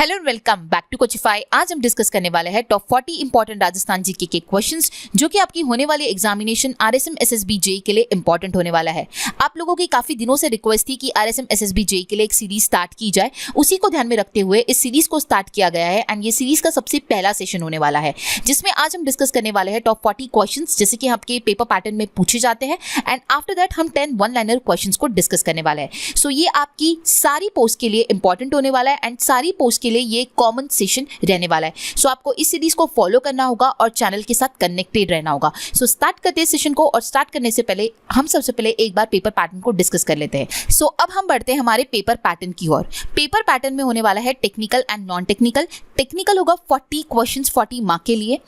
Hello and welcome back to Coachify. आज हम discuss करने वाले हैं टॉप 40 इंपॉर्टेंट राजस्थान जीके के क्वेश्चंस जो कि आपकी होने वाली एग्जामिनेशन आरएसएम एसएसबी जेईई के लिए इंपॉर्टेंट होने वाला है। आप लोगों की काफी दिनों से रिक्वेस्ट थी कि आरएसएम एसएसबी जेईई के लिए एक सीरीज स्टार्ट की जाए, उसी को ध्यान में रखते हुए इस सीरीज को स्टार्ट किया गया है एंड ये सीरीज का सबसे पहला सेशन होने वाला है जिसमें आज हम डिस्कस करने वाले हैं टॉप 40 क्वेश्चन जैसे कि आपके पेपर पैटर्न में पूछे जाते हैं एंड आफ्टर दैट हम 10 वन लाइनर क्वेश्चन को डिस्कस करने वाले हैं। सो ये आपकी सारी पोस्ट के लिए इंपॉर्टेंट होने वाला है एंड सारी पोस्ट के लिए ये कॉमन सेशन रहने वाला है। सो आपको इस सीरीज को फॉलो करना होगा और चैनल के साथ कनेक्टेड रहना होगा। सो स्टार्ट करते हैं सेशन को और स्टार्ट करने से पहले हम सबसे पहले एक बार पेपर पैटर्न को डिस्कस कर लेते हैं। सो अब हम बढ़ते हैं हमारे पेपर पैटर्न की ओर। पेपर पैटर्न में होने वाला है technical and non technical. Technical होगा 40 क्वेश्चंस 40 मार्क के लिए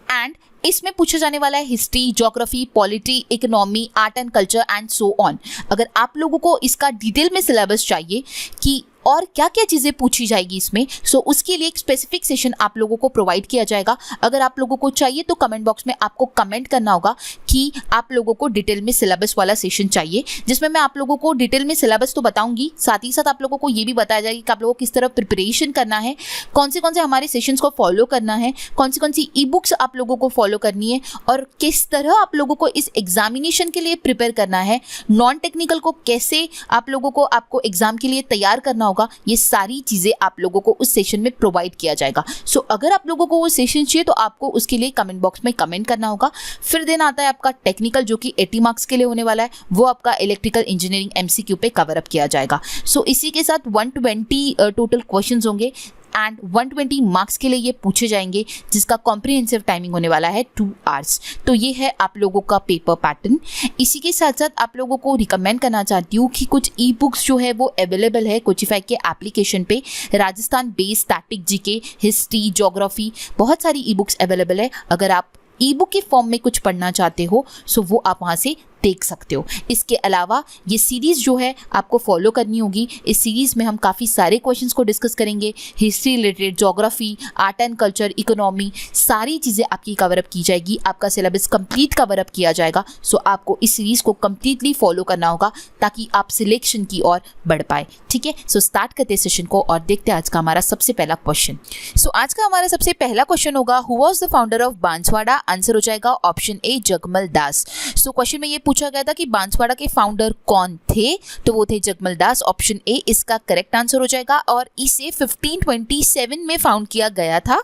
एंड इसमें पूछा जाने वाला है history, geography, polity, economy, art and culture and so on. अगर आप लोगों को इसका डिटेल में सिलेबस चाहिए कि और क्या क्या चीज़ें पूछी जाएगी इसमें, सो उसके लिए एक स्पेसिफिक सेशन आप लोगों को प्रोवाइड किया जाएगा। अगर आप लोगों को चाहिए तो कमेंट बॉक्स में आपको कमेंट करना होगा कि आप लोगों को डिटेल में सिलेबस वाला सेशन चाहिए, जिसमें मैं आप लोगों को डिटेल में सिलेबस तो बताऊंगी, साथ ही साथ आप लोगों को ये भी बताया जाएगा कि आप लोगों को किस तरह प्रिपरेशन करना है, कौन से हमारे सेशंस को फॉलो करना है, कौन सी ई बुक्स आप लोगों को फॉलो करनी है और किस तरह आप लोगों को इस एग्जामिनेशन के लिए प्रिपेयर करना है, नॉन टेक्निकल को कैसे आप लोगों को आपको एग्जाम के लिए तैयार करना होगा। ये सारी चीजें आप लोगों को उस सेशन में प्रोवाइड किया जाएगा। सो अगर आप लोगों को वो सेशन चाहिए तो आपको उसके लिए कमेंट बॉक्स में कमेंट करना होगा। फिर देन आता है आपका टेक्निकल जो कि 80 मार्क्स के लिए होने वाला है, वो आपका इलेक्ट्रिकल इंजीनियरिंग एमसीक्यू पे कवर अप किया जाएगा। सो इसी के साथ 120 टोटल क्वेश्चंस होंगे एंड 120 मार्क्स के लिए ये पूछे जाएंगे, जिसका कॉम्प्रिहेंसिव टाइमिंग होने वाला है 2 आवर्स। तो ये है आप लोगों का पेपर पैटर्न। इसी के साथ साथ आप लोगों को रिकमेंड करना चाहती हूँ कि कुछ ई बुक्स जो है वो अवेलेबल है कोचिफाई के एप्लीकेशन पे। Rajasthan based static GK, history, geography, बहुत सारी ई बुक्स अवेलेबल है। अगर आप ई बुक के फॉर्म में कुछ पढ़ना चाहते हो सो वो आप वहाँ से देख सकते हो। इसके अलावा ये सीरीज़ जो है आपको फॉलो करनी होगी। इस सीरीज़ में हम काफ़ी सारे क्वेश्चंस को डिस्कस करेंगे, history related, geography, art and culture, economy, सारी चीज़ें आपकी कवर अप की जाएगी। आपका सिलेबस कंप्लीट कवर अप किया जाएगा। सो आपको इस सीरीज़ को कंप्लीटली फॉलो करना होगा ताकि आप सिलेक्शन की ओर बढ़ पाए। ठीक है, सो स्टार्ट करते सेशन को और देखते हैं आज का हमारा सबसे पहला क्वेश्चन। सो आज का हमारा सबसे पहला क्वेश्चन होगा, who was the founder of Banswara? Answer हो जाएगा option A, Jagmal Das. So question में ये पूछा गया था कि बांसवाड़ा के फाउंडर कौन थे, तो वो थे जगमल दास। ऑप्शन ए इसका करेक्ट आंसर हो जाएगा और इसे 1527 में फाउंड किया गया था।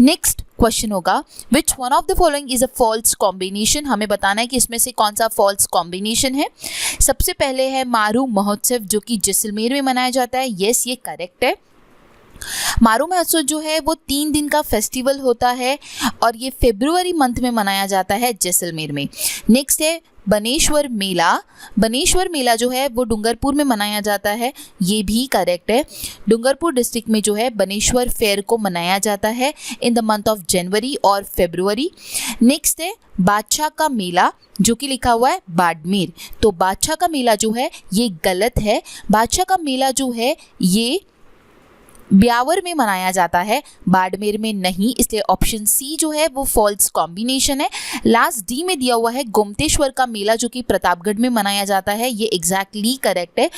नेक्स्ट क्वेश्चन होगा, which one of the following is a false combination? हमें बताना है कि इसमें से कौन सा फॉल्स कॉम्बिनेशन है। सबसे पहले है मारू महोत्सव जो कि जैसलमेर में मनाया जाता है। यस, ये करेक्ट है। मारू महोत्सव जो है वो 3 दिन का फेस्टिवल होता है और ये फरवरी मंथ में मनाया जाता है जैसलमेर में। नेक्स्ट है बनेश्वर मेला। बनेश्वर मेला जो है वो डूंगरपुर में मनाया जाता है, ये भी करेक्ट है। डूंगरपुर डिस्ट्रिक्ट में जो है बनेश्वर फेयर को मनाया जाता है in the month of January और फरवरी। नेक्स्ट है बादशाह का मेला जो कि लिखा हुआ है बाड़मेर, तो बादशाह का मेला जो है ये गलत है। बादशाह का मेला जो है ये ब्यावर में मनाया जाता है, बाड़मेर में नहीं, इसलिए ऑप्शन सी जो है वो फॉल्स कॉम्बिनेशन है। लास्ट डी में दिया हुआ है गोमतेश्वर का मेला जो कि प्रतापगढ़ में मनाया जाता है, ये एग्जैक्टली करेक्ट है।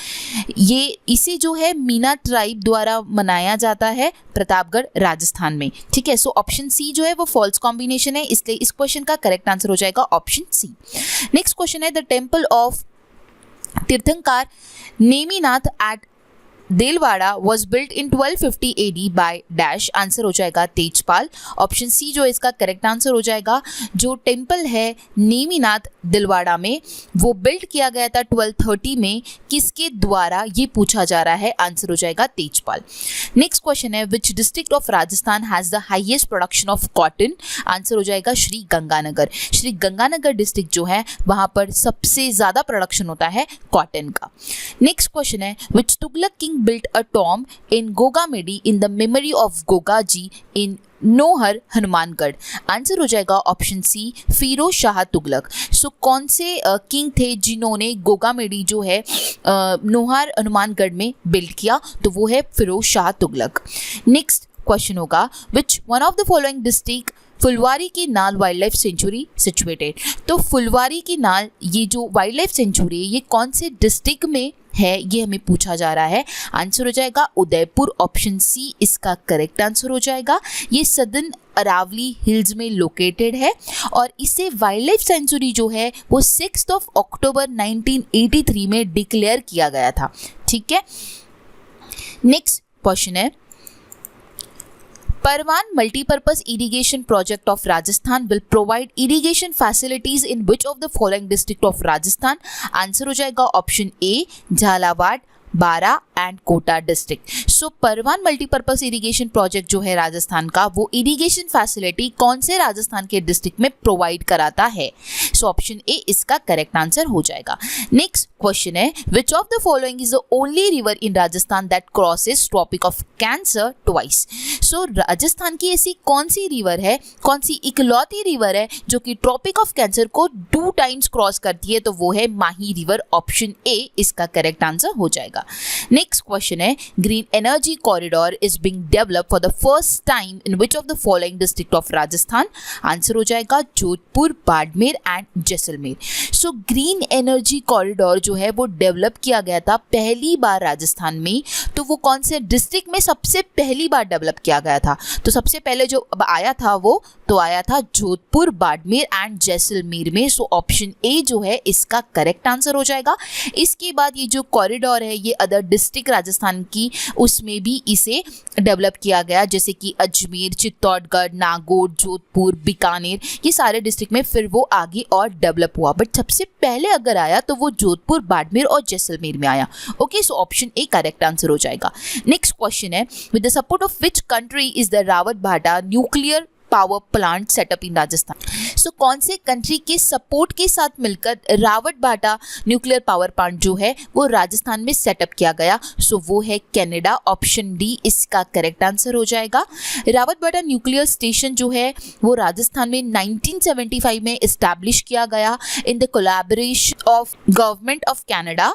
ये इसे जो है मीना ट्राइब द्वारा मनाया जाता है प्रतापगढ़ राजस्थान में। ठीक है, सो ऑप्शन सी जो है वो फॉल्स कॉम्बिनेशन है, इसलिए इस क्वेश्चन का करेक्ट आंसर हो जाएगा ऑप्शन सी। नेक्स्ट क्वेश्चन है, the temple of Tirthankar Neminath at Dilwara was built in 1250 AD by dash. Answer हो जाएगा तेजपाल। ऑप्शन सी जो इसका करेक्ट आंसर हो जाएगा। जो टेम्पल है नेमिनाथ दिलवाड़ा में वो बिल्ड किया गया था 1230 में, किसके द्वारा ये पूछा जा रहा है। आंसर हो जाएगा तेजपाल। नेक्स्ट क्वेश्चन है, विच district of Rajasthan has the highest production of cotton? Answer हो जाएगा श्री गंगानगर। श्री गंगानगर डिस्ट्रिक्ट जो है वहाँ पर सबसे ज़्यादा प्रोडक्शन होता है कॉटन का। नेक्स्ट क्वेश्चन है, which Tughlaq king built a tomb in Gogamedi in the memory of Gogaji in Nohar Hanumangarh? Answer हो जाएगा ऑप्शन सी, फिरोज शाह तुगलक। सो कौन से किंग थे जिन्होंने गोगामेडी जो है नोहर हनुमानगढ़ में बिल्ड किया, तो वो है फिरोज शाह तुगलक। नेक्स्ट क्वेश्चन होगा, which one of the following district Phulwari ki Nal wild life century situated? तो फुलवारी की नाल ये जो वाइल्ड लाइफ सेंचुरी है ये कौन से डिस्ट्रिक्ट में है ये हमें पूछा जा रहा है। आंसर हो जाएगा उदयपुर, ऑप्शन सी इसका करेक्ट आंसर हो जाएगा। ये सदर्न अरावली हिल्स में लोकेटेड है और इसे वाइल्ड लाइफ सेंचुरी जो है वो 6 अक्टूबर 1983 में डिक्लेयर किया गया था। ठीक है, नेक्स्ट क्वेश्चन है, Parwan Multipurpose Irrigation Project of Rajasthan will provide irrigation facilities in which of the following district of Rajasthan? Answer हो जाएगा ऑप्शन ए झालावाड़, बारा एंड कोटा डिस्ट्रिक्ट। सो परवान मल्टीपर्पज इरिगेशन प्रोजेक्ट जो है राजस्थान का, वो इरिगेशन फैसिलिटी कौन से राजस्थान के डिस्ट्रिक्ट में प्रोवाइड कराता है? सो ऑप्शन ए इसका करेक्ट आंसर हो जाएगा। नेक्स्ट क्वेश्चन है, which of the following is the only river in Rajasthan that crosses tropic of cancer twice? So Rajasthan की ऐसी कौन सी रिवर है, कौन सी इकलौती रिवर है जो कि ट्रॉपिक ऑफ कैंसर को 2 टाइम्स क्रॉस करती है? तो वो है माही रिवर, ऑप्शन ए इसका करेक्ट आंसर हो जाएगा। नेक्स्ट क्वेश्चन है, green energy corridor is being developed for the first time in which of the following district of Rajasthan? Answer हो जाएगा Jodhpur, Barmer and Jaisalmer. So green energy corridor जो है वो डेवलप किया गया था पहली बार राजस्थान में, तो वो कौन से डिस्ट्रिक्ट में सबसे पहली बार डेवलप किया गया था? तो सबसे पहले जो अब आया था वो तो आया था जोधपुर, बाड़मेर एंड जैसलमेर में। सो ऑप्शन ए जो है इसका करेक्ट आंसर हो जाएगा। इसके बाद ये जो कॉरिडोर है ये अदर डिस्ट्रिक्ट राजस्थान की उसमें भी इसे डेवलप किया गया, जैसे कि अजमेर, चित्तौड़गढ़, नागौर, जोधपुर, बीकानेर, ये सारे डिस्ट्रिक्ट में फिर वो आगे और डेवलप हुआ। बट सबसे पहले अगर आया तो वो जोधपुर, बाड़मेर और जैसलमेर में आया। Okay, so option A correct answer हो जाएगा। नेक्स्ट क्वेश्चन है, with the support of which country is the Rawatbhata nuclear power plant setup in Rajasthan? So कौन से कंट्री के सपोर्ट के साथ मिलकर रावतभाटा न्यूक्लियर पावर प्लांट जो है वो राजस्थान में सेटअप किया गया? सो वो है कनाडा, ऑप्शन डी इसका करेक्ट आंसर हो जाएगा। रावतभाटा न्यूक्लियर स्टेशन जो है वो राजस्थान में 1975 में इस्टेब्लिश किया गया in the collaboration of government of Canada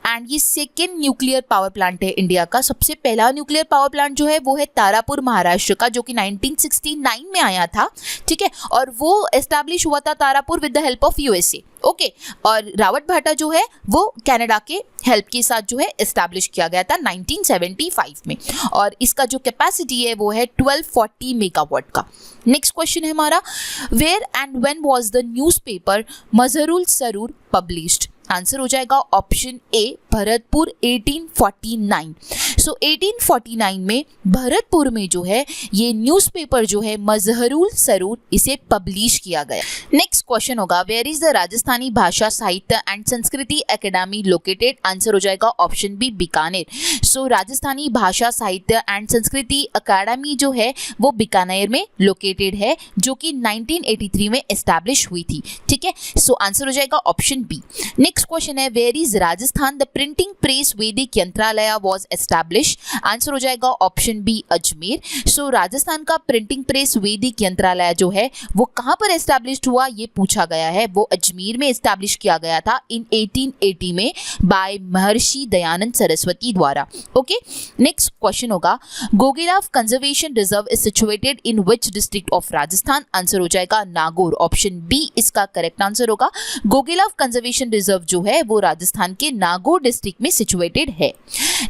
and ये सेकेंड न्यूक्लियर पावर प्लांट है इंडिया का। सबसे पहला न्यूक्लियर पावर प्लांट जो है वो है तारापुर, महाराष्ट्र का, जो कि 1969 में आया था। ठीक है, और वो एस्टैब्लिश हुआ था Tarapur with the help of USA. Okay, और रावतभाटा जो है वो कनाडा के हेल्प के साथ जो है एस्टैब्लिश किया गया था 1975 में, और इसका जो कैपेसिटी है वो है 1240 मेगावाट का। नेक्स्ट क्वेश्चन है हमारा, where and when was the newspaper Mazharul Saroor published? Answer हो जाएगा ऑप्शन ए भरतपुर, 1849। सो 1849 में भरतपुर में जो है ये न्यूज़पेपर जो है मजहरुल सरूर इसे पब्लिश किया गया। नेक्स्ट क्वेश्चन होगा, वेयर इज द राजस्थानी भाषा साहित्य एंड संस्कृति एकेडमी लोकेटेड? आंसर हो जाएगा ऑप्शन बी बीकानेर। सो राजस्थानी भाषा साहित्य एंड संस्कृति अकादमी जो है वो बीकानेर में लोकेटेड है, जो कि 1983 में एस्टैब्लिश हुई थी। ठीक है, सो आंसर हो जाएगा ऑप्शन बी। नेक्स्ट क्वेश्चन है, where is Rajasthan the printing press Vaidik Yantralaya was establish? Answer हो जाएगा option B Ajmer. So Rajasthan का प्रिंटिंग प्रेस वैदिक यंत्रालय जो है वो कहाँ पर एस्टैब्लिश हुआ ये पूछा गया है। वो अजमेर में एस्टैब्लिश किया गया था इन 1880 में बाय महर्षि दयानंद सरस्वती द्वारा। ओके, नेक्स्ट क्वेश्चन होगा, Gogelao conservation reserve is situated in which district of Rajasthan? Answer हो जाएगा नागौर, ऑप्शन बी इसका करेक्ट आंसर होगा। गोगेलाव कंजर्वेशन रिजर्व जो है वो राजस्थान के नागौर डिस्ट्रिक्ट में सिचुएटेड है।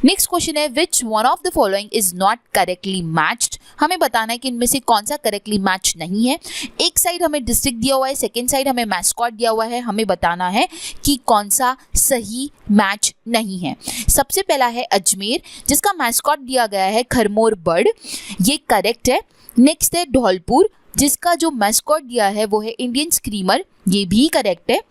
नेक्स्ट क्वेश्चन है, which one of the following is not correctly matched? हमें बताना है कि इनमें से कौन सा करेक्टली मैच नहीं है। एक साइड हमें डिस्ट्रिक्ट दिया हुआ है, सेकेंड साइड हमें मैस्कॉट दिया हुआ है, हमें बताना है कि कौन सा सही मैच नहीं है। सबसे पहला है अजमेर, जिसका मैस्कॉट दिया गया है खरमोर बर्ड, ये करेक्ट है। नेक्स्ट है धौलपुर, जिसका जो मैस्कॉट दिया है वो है इंडियन स्क्रीमर, ये भी करेक्ट है।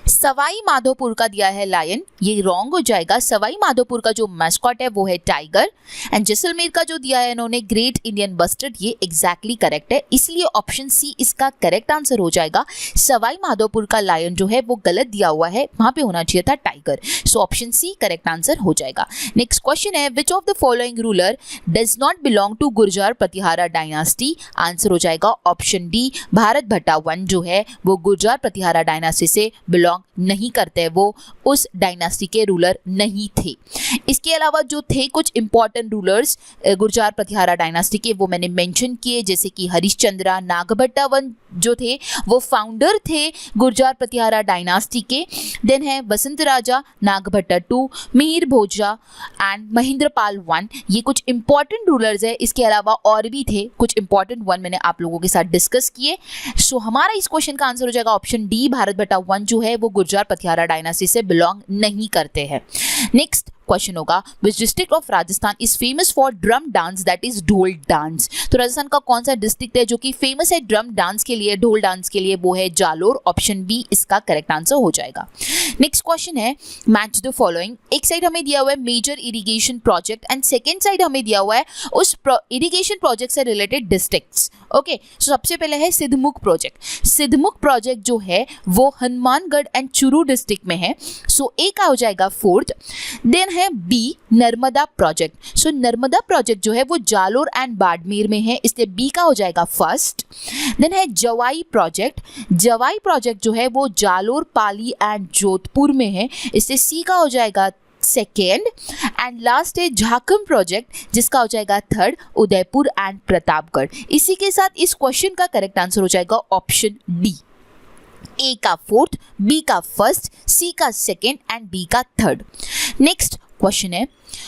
सवाई माधोपुर का दिया है लायन, ये रॉन्ग हो जाएगा। सवाई माधोपुर का जो मैस्कॉट है वो है टाइगर। एंड जैसलमेर का जो दिया है इन्होंने ग्रेट इंडियन बस्टर्ड, ये एग्जैक्टली करेक्ट है, इसलिए ऑप्शन सी इसका करेक्ट आंसर हो जाएगा। सवाई माधोपुर का लायन जो है वो गलत दिया हुआ है, वहां पे होना चाहिए था tiger. So option C correct answer हो जाएगा। नेक्स्ट क्वेश्चन है, which of the following ruler does not belong to Gurjar Pratihara dynasty? Answer हो जाएगा ऑप्शन डी भारत भट्टा वन जो है वो गुर्जर प्रतिहारा डायनास्टी से बिलोंग नहीं करते हैं, वो उस डायनास्टी के रूलर नहीं थे। इसके अलावा जो थे कुछ important rulers Gurjar Pratihara dynasty के, वो मैंने मेंशन किए, जैसे कि हरिश्चंद्रा नागभट्टा वन जो थे वो फाउंडर थे गुर्जर प्रतिहारा डायनास्टी के। देन है बसंत राजा नागभट्टा 2, मिहिर भोजा एंड महेंद्रपाल 1, ये कुछ इंपॉर्टेंट रूलर्स है। इसके अलावा और भी थे कुछ इंपॉर्टेंट वन, मैंने आप लोगों के साथ डिस्कस किए। सो हमारा इस क्वेश्चन का आंसर हो जाएगा ऑप्शन डी, भारत बटा 1 जो है वो गुर्जर प्रतिहारा डायनास्टी से बिलोंग नहीं करते हैं। नेक्स्ट क्वेश्चन होगा, विच district of Rajasthan is famous for drum dance that is ढोल डांस। तो राजस्थान का कौन सा डिस्ट्रिक्ट है जो कि फेमस है ड्रम डांस के लिए, ढोल डांस के लिए, वो है जालोर। ऑप्शन बी इसका करेक्ट आंसर हो जाएगा। नेक्स्ट क्वेश्चन है, मैच द फॉलोइंग। एक साइड हमें दिया हुआ है major irrigation project and second side हमें दिया हुआ है उस इरिगेशन प्रोजेक्ट से रिलेटेड डिस्ट्रिक्ट्स। ओके, सबसे पहले है सिद्धमुख प्रोजेक्ट। सिद्धमुख प्रोजेक्ट जो है वो हनुमानगढ़ एंड चूरू डिस्ट्रिक्ट में है, सो ए का हो जाएगा फोर्थ। देन है बी नर्मदा प्रोजेक्ट। सो नर्मदा प्रोजेक्ट जो है वो जालोर एंड बाड़मेर में है, इसलिए बी का हो जाएगा फर्स्ट। देन है जवाई प्रोजेक्ट। जवाई प्रोजेक्ट जो है वो जालोर, पाली एंड जोधपुर में है, इससे सी का हो जाएगा सेकेंड। एंड लास्ट है झाकम प्रोजेक्ट जिसका हो जाएगा थर्ड, उदयपुर एंड प्रतापगढ़। इसी के साथ इस क्वेश्चन का करेक्ट आंसर हो जाएगा ऑप्शन डी, ए का फोर्थ, बी का फर्स्ट, सी का सेकेंड एंड डी का थर्ड। नेक्स्ट क्वेश्चन है,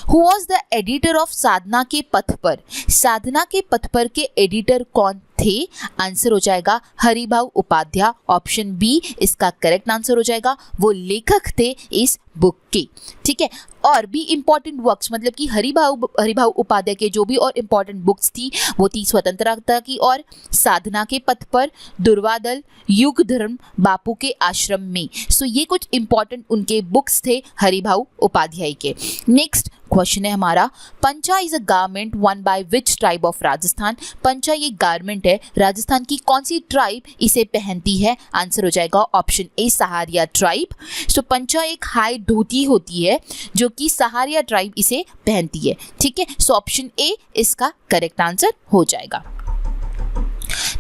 who was the editor of Sadhana ke Path पर। साधना के पथ पर के एडिटर कौन थे? आंसर हो जाएगा हरिभाऊ उपाध्याय। ऑप्शन बी इसका करेक्ट आंसर हो जाएगा, वो लेखक थे इस बुक के। ठीक है, और भी इंपॉर्टेंट वर्क्स मतलब कि हरिभाऊ उपाध्याय के जो भी और इंपॉर्टेंट बुक्स थी वो थी स्वतंत्रता की और साधना के पथ पर, दुर्वादल, युग धर्म, बापू के आश्रम में। सो ये कुछ इंपॉर्टेंट उनके बुक्स थे हरिभाऊ उपाध्याय के। नेक्स्ट क्वेश्चन है हमारा, पंचा is a garment one by which tribe of Rajasthan. पंचा ये गारमेंट है, राजस्थान की कौन सी ट्राइब इसे पहनती है? आंसर हो जाएगा ऑप्शन ए सहारिया ट्राइब। सो पंचा एक हाई धोती होती है जो कि सहारिया ट्राइब इसे पहनती है। ठीक है, सो ऑप्शन ए इसका करेक्ट आंसर हो जाएगा।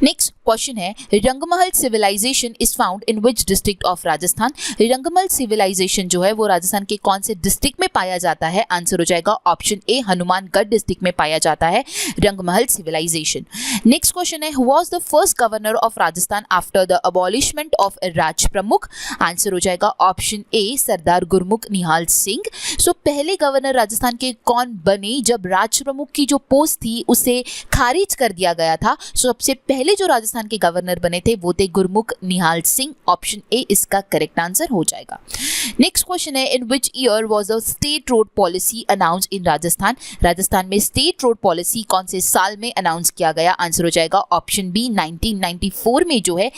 नेक्स्ट क्वेश्चन है, Rangmahal civilization is found in which district of Rajasthan. Rangmahal civilization जो है वो राजस्थान के कौन से डिस्ट्रिक्ट में पाया जाता है? आंसर हो जाएगा ऑप्शन ए हनुमानगढ़ डिस्ट्रिक्ट में पाया जाता है रंगमहल सिविलाइजेशन। नेक्स्ट क्वेश्चन है, who was the first governor of Rajasthan after the abolishment of Raj Pramukh. Answer हो जाएगा ऑप्शन ए सरदार गुरमुख निहाल सिंह। सो पहले गवर्नर राजस्थान के कौन बने जब राज प्रमुख की जो पोस्ट थी उसे खारिज कर दिया गया था? सो सबसे पहले जो राजस्थान के गवर्नर बने थे वो थे गुरमुख निहाल सिंह। ऑप्शन ए इसका करेक्ट आंसर हो जाएगा। नेक्स्ट क्वेश्चन है, in which year was the state road policy announced in Rajasthan. Rajasthan में स्टेट रोड पॉलिसी कौन से साल में अनाउंस किया गया? आंसर हो जाएगा ऑप्शन बी 1994 में जो है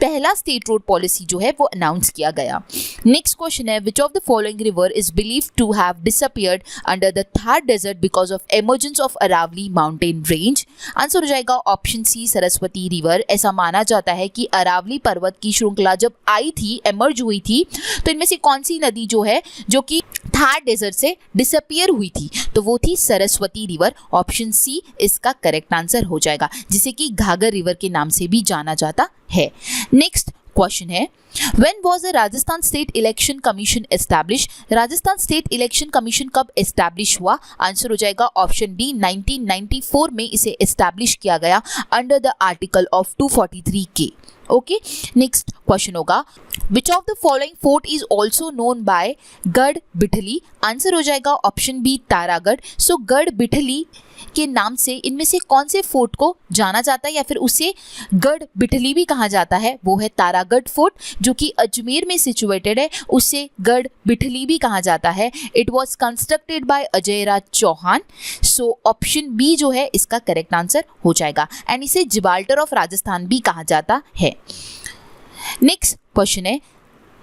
पहला स्टेट रोड पॉलिसी जो है वो अनाउंस किया गया। नेक्स्ट क्वेश्चन है, which of the following river is believed to have disappeared under the Thar desert because of emergence of Aravalli mountain range. Answer हो जाएगा ऑप्शन सी सरस्वती रिवर। ऐसा माना जाता है कि अरावली पर्वत की श्रृंखला जब आई थी, एमर्ज हुई थी, तो इनमें से कौन सी नदी जो है जो कि थार डेजर्ट से डिसअपीयर हुई थी? तो वो थी सरस्वती रिवर। ऑप्शन सी इसका करेक्ट आंसर हो जाएगा, जिसे कि घाघर रिवर के नाम से भी जाना जाता है। नेक्स्ट क्वेश्चन है, When was the Rajasthan State Election Commission established? Rajasthan state election commission कब एस्टैब्लिश हुआ? आंसर हो जाएगा ऑप्शन डी 1994 में इसे एस्टैब्लिश किया गया अंडर द आर्टिकल ऑफ 243 के। ओके, नेक्स्ट क्वेश्चन होगा, which of the following fort is also known by गढ़ बिठली। आंसर हो जाएगा ऑप्शन बी तारागढ़। सो गढ़ बिठली के नाम से इनमें से कौन से फोर्ट को जाना जाता है या फिर उसे गढ़ बिठली भी कहा जाता है? वो है तारागढ़ फोर्ट जो कि अजमेर में सिचुएटेड है, उसे गढ़ बिठली भी कहा जाता है। It was constructed by Ajay Raj Chauhan. So option B जो है इसका करेक्ट आंसर हो जाएगा एंड इसे जिब्राल्टर ऑफ राजस्थान भी कहा जाता है। नेक्स्ट क्वेश्चन है,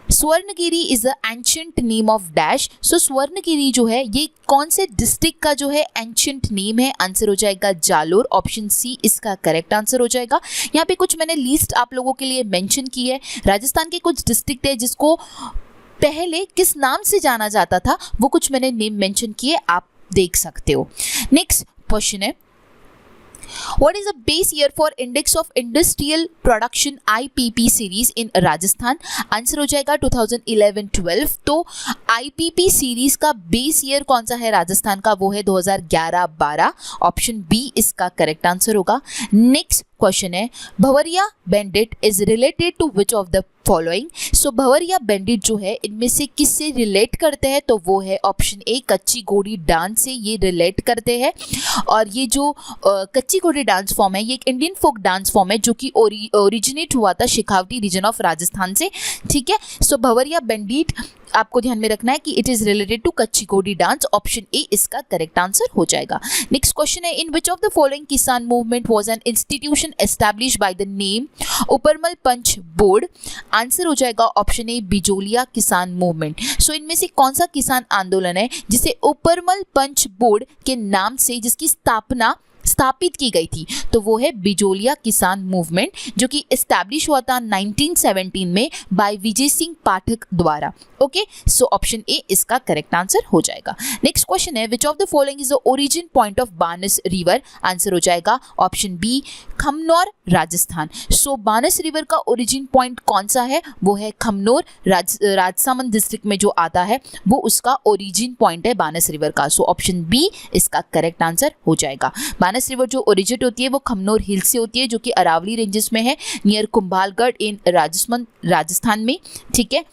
Swarnagiri is the ancient name of dash. So Swarnagiri जो है ये कौन से डिस्ट्रिक्ट का जो है एंशिएंट नेम है? आंसर हो जाएगा जालोर। ऑप्शन सी इसका करेक्ट आंसर हो जाएगा। यहाँ पे कुछ मैंने लिस्ट आप लोगों के लिए मेंशन की है। राजस्थान के कुछ डिस्ट्रिक्ट है जिसको पहले किस नाम से जाना जाता था, वो कुछ मैंने नेम मेंशन किए, आप देख सकते हो। नेक्स्ट क्वेश्चन है, What is the base year for Index of Industrial Production IPP series in Rajasthan? Answer हो जाएगा 2011-12। तो IPP सीरीज का बेस ईयर कौन सा है राजस्थान का? वो है 2011-12। ऑप्शन बी इसका करेक्ट आंसर होगा। नेक्स्ट क्वेश्चन है, Bhanwariya bandit is related to which of the following? So Bhanwariya bandit जो है इनमें से किससे रिलेट करते हैं? तो वो है ऑप्शन ए, कच्ची घोड़ी डांस से ये रिलेट करते हैं। और ये जो कच्ची घोड़ी डांस फॉर्म है ये एक इंडियन फोक डांस फॉर्म है जो कि ओरिजिनेट हुआ था शेखावटी रीजन ऑफ राजस्थान से। ठीक है, सो भंवरिया बैंडिट आपको ध्यान में रखना है कि इट इज रिलेटेड टू कच्ची घोड़ी डांस। ऑप्शन ए इसका करेक्ट आंसर हो जाएगा। नेक्स्ट क्वेश्चन है, in which of the following किसान movement was an institution establish by the name Uparmal Panch board? Answer हो जाएगा ऑप्शन ए, बिजोलिया किसान मूवमेंट। सो इनमें से कौन सा किसान आंदोलन है जिसे उपरमल पंच बोर्ड के नाम से जिसकी स्थापित की गई थी? तो वो है बिजोलिया किसान मूवमेंट जो कि एस्टैब्लिश हुआ था 1917 में बाय विजय सिंह पाठक द्वारा। ओके, सो ऑप्शन ए इसका करेक्ट आंसर हो जाएगा। नेक्स्ट क्वेश्चन है, which of the following is the origin point of बानस river? Answer हो जाएगा ऑप्शन बी, खमनौर राजस्थान। सो बानस रिवर का ओरिजिन पॉइंट कौन सा है? वो है खमनौर, राजसामंद डिस्ट्रिक्ट में जो आता है वो उसका ओरिजिन पॉइंट है बानस रिवर का। सो ऑप्शन बी इसका करेक्ट आंसर हो जाएगा। बानस रिवर जो ओरिजिनेट होती है वो खमनौर हिल से होती है जो कि अरावली रेंजेस में है, नियर कुंभालगढ़ इन राजस्थान में। ठीक है,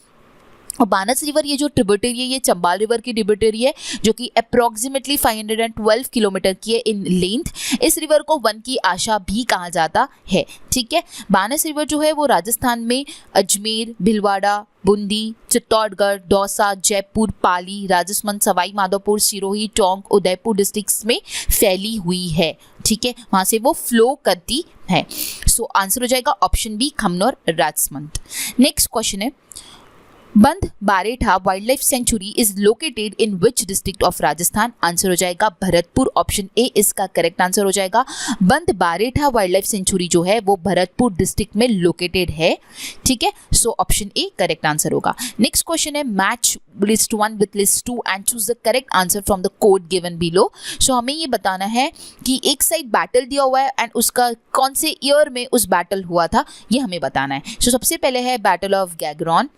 और बानस रिवर ये जो ट्रिब्यूटरी है ये चंबाल रिवर की ट्रिब्यूटरी है जो कि अप्रॉक्सीमेटली 512 किलोमीटर की है इन लेंथ। इस रिवर को वन की आशा भी कहा जाता है। ठीक है, बानस रिवर जो है वो राजस्थान में अजमेर, भिलवाड़ा, बूंदी, चित्तौड़गढ़, दौसा, जयपुर, पाली, राजसमंद, सवाई माधोपुर, सिरोही, टोंक, उदयपुर डिस्ट्रिक्ट्स में फैली हुई है। ठीक है, वहां से वो फ्लो करती है। सो आंसर हो जाएगा option B, Khamnor Rajsamand. Next question है, Band Baretha wild life sanctuary is located in which district of Rajasthan? Answer हो जाएगा भरतपुर। ऑप्शन ए इसका करेक्ट आंसर हो जाएगा। बंद बारेठा वाइल्ड लाइफ सेंचुरी जो है वो भरतपुर डिस्ट्रिक्ट में लोकेटेड है। ठीक है, so option A correct answer होगा। नेक्स्ट क्वेश्चन है, match list 1 with list 2 and choose the correct answer from the code given below. So हमें ये बताना है कि एक साइड बैटल दिया हुआ है एंड उसका कौन से ईयर में उस बैटल हुआ था ये हमें बताना है। सो सबसे पहले है बैटल ऑफ गैगरॉन।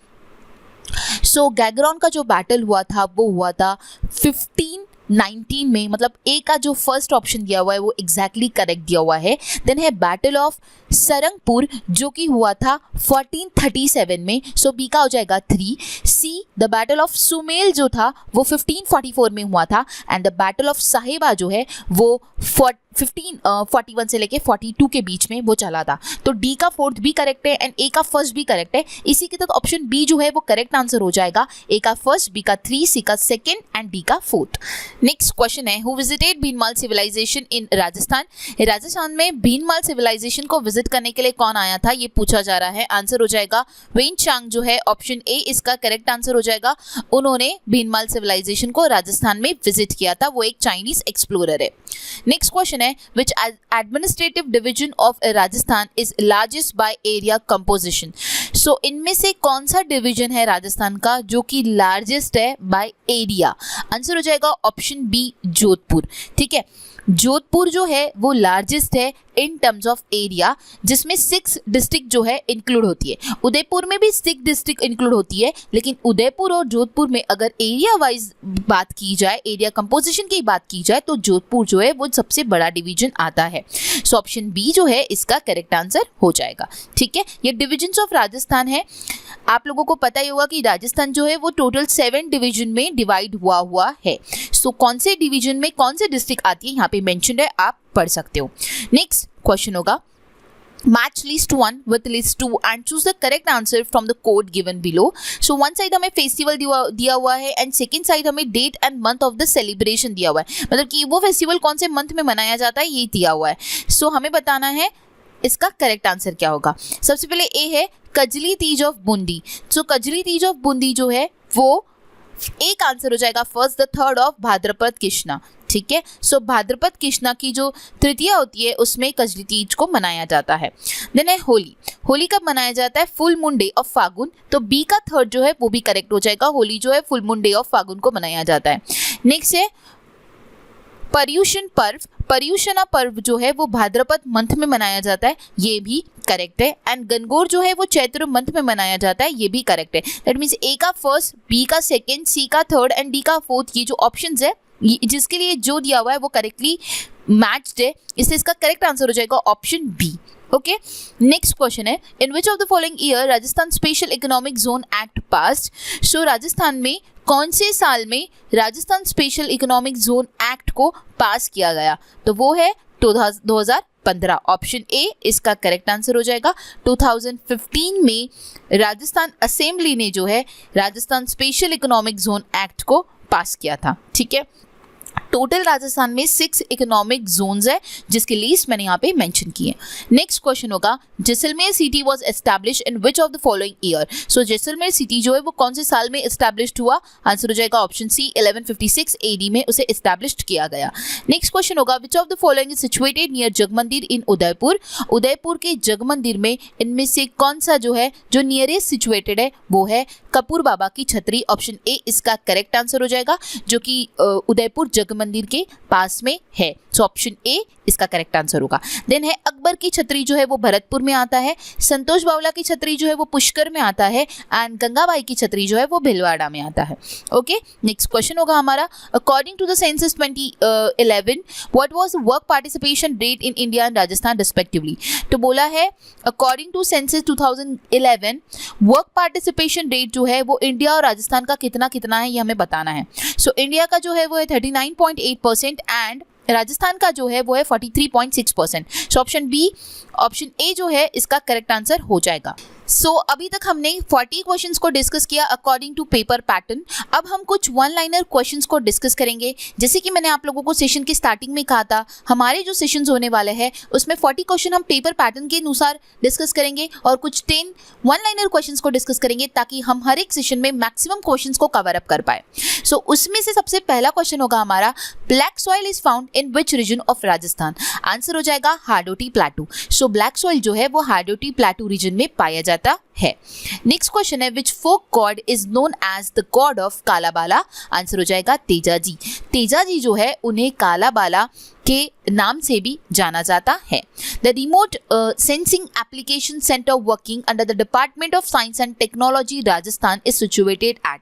सो गैगरॉन का जो बैटल हुआ था वो हुआ था 1519 में, मतलब ए का जो फर्स्ट ऑप्शन दिया हुआ है वो एग्जैक्टली करेक्ट दिया हुआ है। देन है बैटल ऑफ सरंगपुर जो कि हुआ था 1437 में, सो बी का हो जाएगा 3। See the battle of Sumel जो था वो 1544 में हुआ था एंड द बैटल ऑफ साहिबा जो है वो 1541 से लेके 42 के बीच में वो चला था। तो डी का फोर्थ भी करेक्ट है एंड ए का फर्स्ट भी करेक्ट है। इसी के तहत ऑप्शन बी जो है वो करेक्ट आंसर हो जाएगा। ए का फर्स्ट, बी का 3, सी का सेकंड एंड डी का फोर्थ। नेक्स्ट क्वेश्चन है, हु विजिटेड भीनमाल सिविलाइजेशन इन राजस्थान? राजस्थान में भीनमाल सिविलाइजेशन को विजिट करने के लिए कौन आया था ये पूछा जा रहा है। आंसर हो जाएगा वेन चांग जो है, ऑप्शन ए इसका करेक्ट आंसर हो जाएगा। उन्होंने भीनमाल सिविलाइजेशन को राजस्थान में विजिट किया था, वो एक चाइनीज एक्सप्लोरर है। नेक्स्ट क्वेश्चन है, which administrative division of Rajasthan is largest by area composition? So इनमें से कौन सा डिवीजन है राजस्थान का जो कि लार्जेस्ट है बाय एरिया? आंसर हो जाएगा ऑप्शन बी, जोधपुर। ठीक है, जोधपुर जो है वो लार्जेस्ट है इन टर्म्स ऑफ एरिया, जिसमें 6 डिस्ट्रिक्ट जो है इंक्लूड होती है। उदयपुर में भी 6 डिस्ट्रिक्ट इंक्लूड होती है, लेकिन उदयपुर और जोधपुर में अगर एरिया वाइज बात की जाए, एरिया कंपोजिशन की बात की जाए, तो जोधपुर जो है वो सबसे बड़ा डिवीजन आता है। सो ऑप्शन बी जो है इसका करेक्ट आंसर हो जाएगा। ठीक है, ये डिविजन्स ऑफ राजस्थान है। आप लोगों को पता ही होगा कि राजस्थान जो है वो टोटल 7 डिवीजन में डिवाइड हुआ है। सो कौन से डिवीजन में कौन से डिस्ट्रिक्ट आती है यहाँ पे मेंशन्ड है, आप पढ़ सकते हो। नेक्स्ट क्वेश्चन होगा, match list 1 with list 2 and choose the correct answer from the code given below. So one side हमें फेस्टिवल दिया हुआ है एंड सेकंड साइड हमें date and month of the celebration दिया हुआ है, मतलब कि वो फेस्टिवल कौन से मंथ में मनाया जाता है ये दिया हुआ है। सो हमें बताना है इसका करेक्ट आंसर क्या होगा। सबसे पहले ए है Kajli Teej of Bundi. So Kajli Teej of Bundi जो है वो एक आंसर हो जाएगा फर्स्ट। द थर्ड ऑफ भाद्रपद कृष्णा। ठीक है, सो भाद्रपद कृष्णा की जो तृतीया होती है उसमें कजली तीज को मनाया जाता है। देन है होली। होली कब मनाया जाता है? फुल मून डे ऑफ फागुन। तो बी का थर्ड जो है वो भी करेक्ट हो जाएगा। होली जो है फुल मून डे ऑफ फागुन को मनाया जाता है। नेक्स्ट है पर्युषणा पर्व जो है वो भाद्रपद मंथ में मनाया जाता है, ये भी करेक्ट है। एंड गणगौर जो है वो चैत्र मंथ में मनाया जाता है, ये भी करेक्ट है। दैट मीन्स ए का फर्स्ट, बी का सेकेंड, सी का थर्ड एंड डी का फोर्थ, ये जो ऑप्शंस है जिसके लिए जो दिया हुआ है वो करेक्टली मैच्ड है, इसलिए इसका करेक्ट आंसर हो जाएगा option B. Okay, next question है, in which of the following year Rajasthan special economic zone act passed. So Rajasthan में कौन से साल में Rajasthan special economic zone act को पास किया गया, तो वो है 2015। ऑप्शन ए इसका करेक्ट आंसर हो जाएगा। 2015 में राजस्थान असेंबली ने जो है Rajasthan special economic zone act को पास किया था। ठीक है, टोटल राजस्थान में 6 इकोनॉमिक जोन्स है जिसकी लिस्ट मैंने यहाँ पे मेंशन की है। नेक्स्ट क्वेश्चन होगा, Jaisalmer city was established in which of the following year. So Jaisalmer city जो है वो कौन से साल में एस्टैब्लिश्ड हुआ, आंसर हो जाएगा ऑप्शन सी 1156 AD में उसे एस्टैब्लिश्ड किया गया। नेक्स्ट क्वेश्चन होगा, which of the following is situated near Jagmandir in Udaipur. Udaipur के जगमंदिर में इनमें से कौन सा जो है जो नियरेस्ट सिचुएटेड है, वो है कपूर बाबा की छतरी। ऑप्शन ए इसका करेक्ट आंसर हो जाएगा, जो कि उदयपुर जगमंदिर के पास में है। सो ऑप्शन ए इसका करेक्ट आंसर होगा। देन है अकबर की छतरी जो है वो भरतपुर में आता है, संतोष बावला की छतरी जो है वो पुष्कर में आता है एंड गंगाबाई की छतरी जो है वो भिलवाड़ा में आता है। ओके, नेक्स्ट क्वेश्चन होगा हमारा, according to the census 2011 what was work participation rate in India and Rajasthan respectively. तो बोला है according to census 2011 work participation rate जो है वो इंडिया और राजस्थान का कितना कितना है, ये हमें बताना है। सो इंडिया का जो है वो है 39.8% एंड राजस्थान का जो है वो है 43.6%। So option B, option A जो है इसका करेक्ट आंसर हो जाएगा। सो अभी तक हमने 40 क्वेश्चंस को डिस्कस किया अकॉर्डिंग टू पेपर पैटर्न। अब हम कुछ वन लाइनर क्वेश्चंस को डिस्कस करेंगे। जैसे कि मैंने आप लोगों को सेशन की स्टार्टिंग में कहा था, हमारे जो सेशंस होने वाले हैं उसमें 40 क्वेश्चन हम पेपर पैटर्न के अनुसार डिस्कस करेंगे और कुछ 10 वन लाइनर क्वेश्चंस को डिस्कस करेंगे ताकि हम हर एक सेशन में मैक्सिमम क्वेश्चंस को कवर अप कर पाए। सो उसमें से सबसे पहला क्वेश्चन होगा हमारा, black soil is found in which region of Rajasthan. Answer हो जाएगा हाडोटी प्लेटू। सो ब्लैक सॉइल जो है वो हाडोटी प्लेटू रीजन में पाया जाता है। नेक्स्ट क्वेश्चन है, which folk god is known as the god of Kalabala. Answer हो जाएगा तेजाजी। तेजाजी जो है उन्हें कालाबाला के नाम से भी जाना जाता है। The remote sensing application centre working under the department of science and technology Rajasthan is situated at.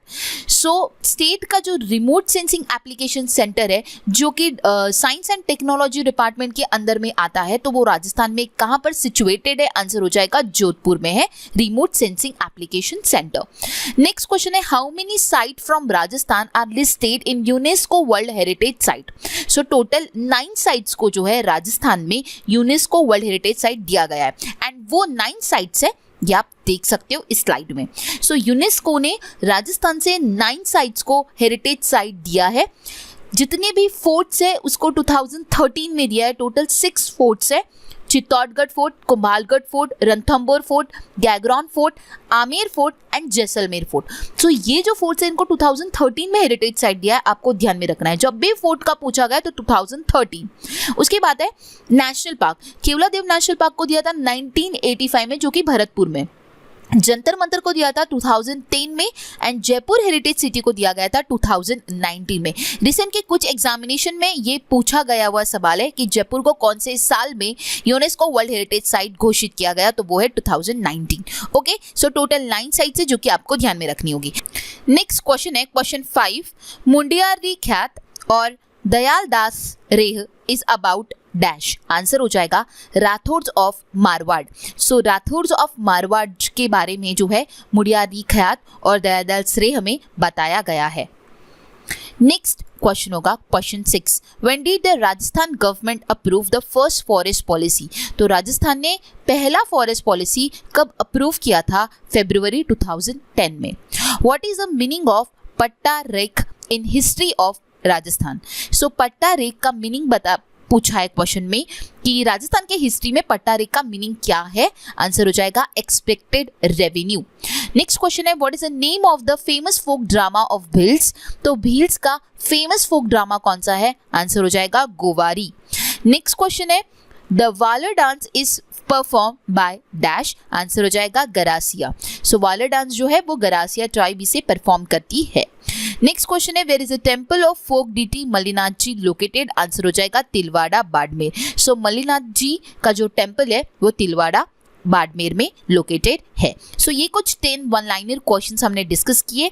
So state का जो रिमोट सेंसिंग एप्लीकेशन सेंटर है जो कि साइंस एंड टेक्नोलॉजी डिपार्टमेंट के अंदर में आता है, तो वो राजस्थान में कहाँ पर सिचुएटेड है, आंसर हो जाएगा जोधपुर में है remote sensing application centre. Next question है, how many site from Rajasthan are listed in UNESCO world heritage site. So total 9 sites को जो है राजस्थान में यूनेस्को वर्ल्ड हेरिटेज साइट दिया गया है एंड वो 9 साइट्स है, ये आप देख सकते हो इस स्लाइड में। सो यूनेस्को ने राजस्थान से 9 साइट्स को हेरिटेज साइट दिया है। जितने भी फोर्ट्स है उसको 2013 में दिया है। टोटल 6 फोर्ट्स है, Chittorgarh fort, Kumbhalgarh fort, Ranthambore fort, Gagron fort, Amer fort and Jaisalmer fort. So ये जो फोर्ट्स है इनको 2013 में हेरिटेज साइट दिया है, आपको ध्यान में रखना है। जब भी फोर्ट का पूछा गया तो 2013। उसके बाद है national park, Keoladeo national park को दिया था 1985 में जो कि भरतपुर में। जंतर मंतर को दिया था 2010 में एंड जयपुर हेरिटेज सिटी को दिया गया था 2019 में। रिसेंट के कुछ एग्जामिनेशन में ये पूछा गया हुआ सवाल है कि जयपुर को कौन से साल में यूनेस्को वर्ल्ड हेरिटेज साइट घोषित किया गया, तो वो है 2019। ओके, सो टोटल 9 साइट्स है जो कि आपको ध्यान में रखनी होगी। नेक्स्ट क्वेश्चन है क्वेश्चन 5, मुंडियारी ख्यात और दयाल दास रेह इज अबाउट डैश। आंसर हो जाएगा Rathore of Marwar. So Rathore of Marwar के बारे में जो है मुंडियारी ख्यात और दयाल रेह हमें बताया गया है। नेक्स्ट क्वेश्चन होगा question 6, when did the Rajasthan government approve the first forest policy. तो राजस्थान ने पहला फॉरेस्ट पॉलिसी कब अप्रूव किया था, फरवरी 2010 में। What is the meaning of पट्टा रेख इन हिस्ट्री ऑफ राजस्थान। सो पट्टा रेख का मीनिंग पूछा है क्वेश्चन में कि राजस्थान के हिस्ट्री में पट्टा रेख का मीनिंग क्या है, आंसर हो जाएगा एक्सपेक्टेड रेवेन्यू। नेक्स्ट क्वेश्चन है, what is the name of the famous folk drama of Bhils. तो भील्स का फेमस फोक ड्रामा कौन सा है, आंसर हो जाएगा गोवारी। नेक्स्ट क्वेश्चन है, the Walar dance is perform by dash, answer हो जाएगा गरासिया। सो वालर डांस जो है वो गरासिया ट्राइब इसे परफॉर्म करती है। नेक्स्ट क्वेश्चन है where is a temple of folk deity Mallinath ji located. Answer हो जाएगा तिलवाड़ा बाड़मेर। सो मल्लिनाथ जी का जो टेम्पल है वो तिलवाड़ा बाड़मेर में लोकेटेड है। सो ये कुछ 10 वन लाइनर क्वेश्चंस हमने डिस्कस किए।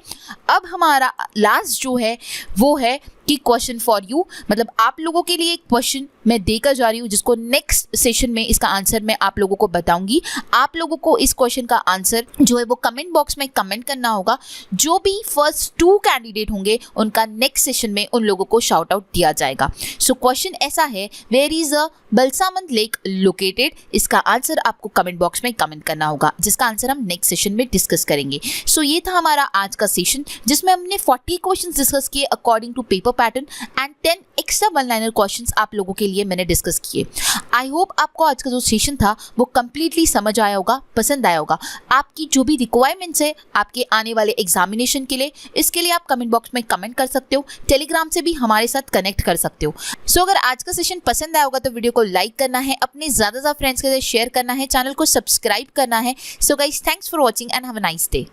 अब हमारा लास्ट जो है वो है कि क्वेश्चन फॉर यू, मतलब आप लोगों के लिए एक क्वेश्चन मैं देकर जा रही हूँ जिसको नेक्स्ट सेशन में इसका आंसर मैं आप लोगों को बताऊंगी। आप लोगों को इस क्वेश्चन का आंसर जो है वो कमेंट बॉक्स में कमेंट करना होगा। जो भी फर्स्ट 2 कैंडिडेट होंगे उनका नेक्स्ट सेशन में उन लोगों को शाउट आउट दिया जाएगा। सो क्वेश्चन ऐसा है where is a Balsamand lake located. इसका आंसर आपको कमेंट बॉक्स में कमेंट करना होगा जिसका आंसर हम नेक्स्ट सेशन में डिस्कस करेंगे। सो ये था हमारा आज का सेशन जिसमें हमने 40 क्वेश्चन डिस्कस किए according to paper pattern and 10 extra one liner questions आप लोगों के लिए मैंने डिस्कस किए। आई होप आपको आज का जो सेशन था वो कंप्लीटली समझ आया होगा, पसंद आया होगा। आपकी जो भी रिक्वायरमेंट्स है आपके आने वाले एग्जामिनेशन के लिए, इसके लिए आप कमेंट बॉक्स में कमेंट कर सकते हो। टेलीग्राम से भी हमारे साथ कनेक्ट कर सकते हो। सो अगर आज का सेशन पसंद आया होगा तो वीडियो को लाइक करना है, अपने ज़्यादा फ्रेंड्स के साथ शेयर करना है, चैनल को सब्सक्राइब करना है। So guys, thanks for watching and have a nice day.